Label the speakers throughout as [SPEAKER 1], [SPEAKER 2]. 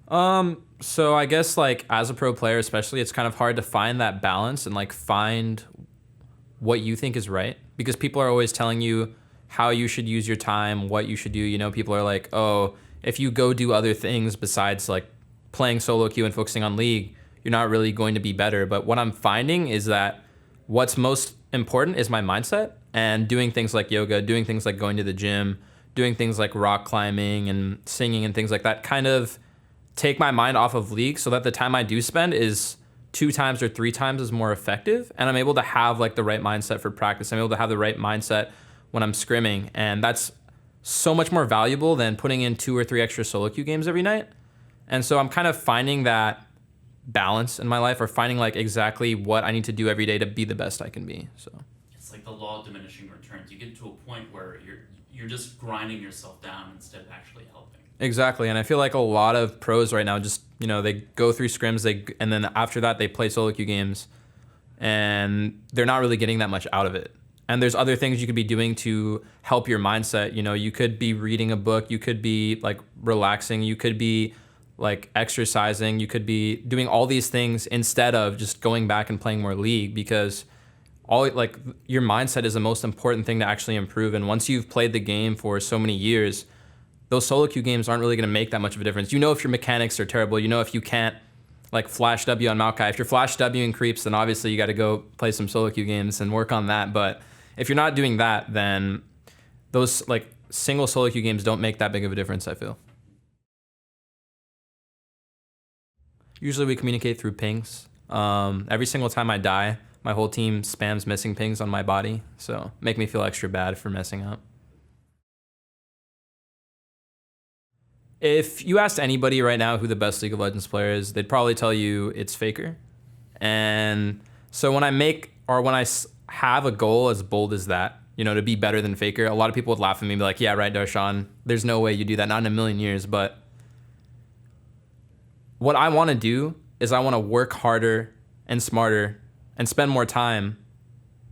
[SPEAKER 1] So I guess like as a pro player especially, it's kind of hard to find that balance and like find what you think is right because people are always telling you how you should use your time, what you should do. You know, people are like, oh, if you go do other things besides like playing solo queue and focusing on League, you're not really going to be better. But what I'm finding is that what's most important is my mindset and doing things like yoga, doing things like going to the gym, doing things like rock climbing and singing and things like that kind of take my mind off of League so that the time I do spend is 2 times or 3 times as more effective. And I'm able to have like the right mindset for practice. I'm able to have the right mindset when I'm scrimming. And that's so much more valuable than putting in 2 or 3 extra solo queue games every night. And so I'm kind of finding that balance in my life or finding like exactly what I need to do every day to be the best I can be. So
[SPEAKER 2] it's like the law of diminishing returns. You get to a point where you're just grinding yourself down instead of actually helping.
[SPEAKER 1] exactly. And I feel like a lot of pros right now just, you know, they go through scrims, and then after that they play solo queue games and they're not really getting that much out of it. And there's other things you could be doing to help your mindset. You know, you could be reading a book, you could be like relaxing, you could be like exercising, you could be doing all these things instead of just going back and playing more League because all like your mindset is the most important thing to actually improve. And once you've played the game for so many years, those solo queue games aren't really going to make that much of a difference. You know, if your mechanics are terrible, you know, if you can't like flash W on Mao'kai, if you're flash W and creeps, then obviously you got to go play some solo queue games and work on that. But if you're not doing that, then those like single solo queue games don't make that big of a difference, I feel. Usually we communicate through pings. Every single time I die, my whole team spams missing pings on my body, so make me feel extra bad for messing up. If you asked anybody right now who the best League of Legends player is, they'd probably tell you it's Faker. And so when I have a goal as bold as that, you know, to be better than Faker, a lot of people would laugh at me and be like, yeah, right, Darshan, there's no way you do that, not in a million years. But what I want to do is I want to work harder and smarter and spend more time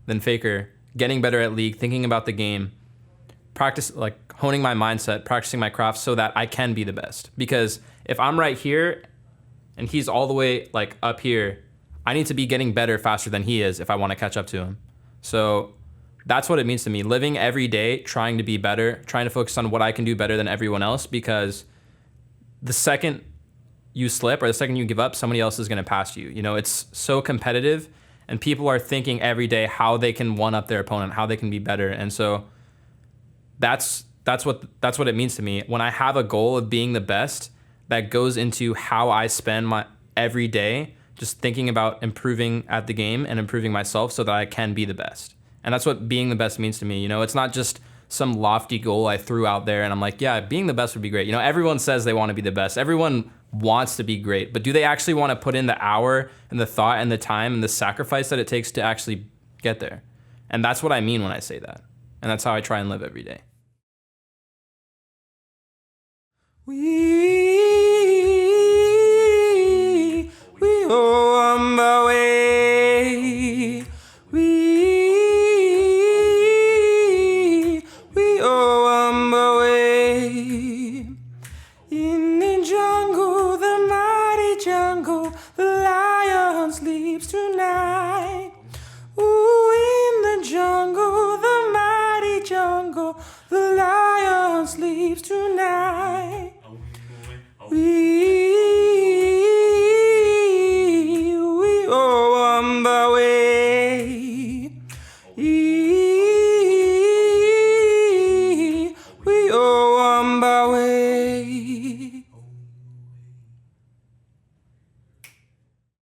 [SPEAKER 1] than Faker, getting better at League, thinking about the game, practice, like honing my mindset, practicing my craft so that I can be the best. Because if I'm right here and he's all the way like up here, I need to be getting better faster than he is if I want to catch up to him. So that's what it means to me. Living every day, trying to be better, trying to focus on what I can do better than everyone else, because the second you slip or the second you give up, somebody else is going to pass you. You know, it's so competitive and people are thinking every day how they can one up their opponent, how they can be better. And so that's what it means to me. When I have a goal of being the best, that goes into how I spend my every day just thinking about improving at the game and improving myself so that I can be the best. And that's what being the best means to me. You know, it's not just some lofty goal I threw out there and I'm like, yeah, being the best would be great. You know, everyone says they want to be the best. Everyone wants to be great, but do they actually want to put in the hour and the thought and the time and the sacrifice that it takes to actually get there? And that's what I mean when I say that. And that's how I try and live every day. We go on the way. We go on the way. In the jungle, the mighty jungle, the lion sleeps tonight. Ooh, in the jungle, the mighty jungle, the lion sleeps tonight. We go on the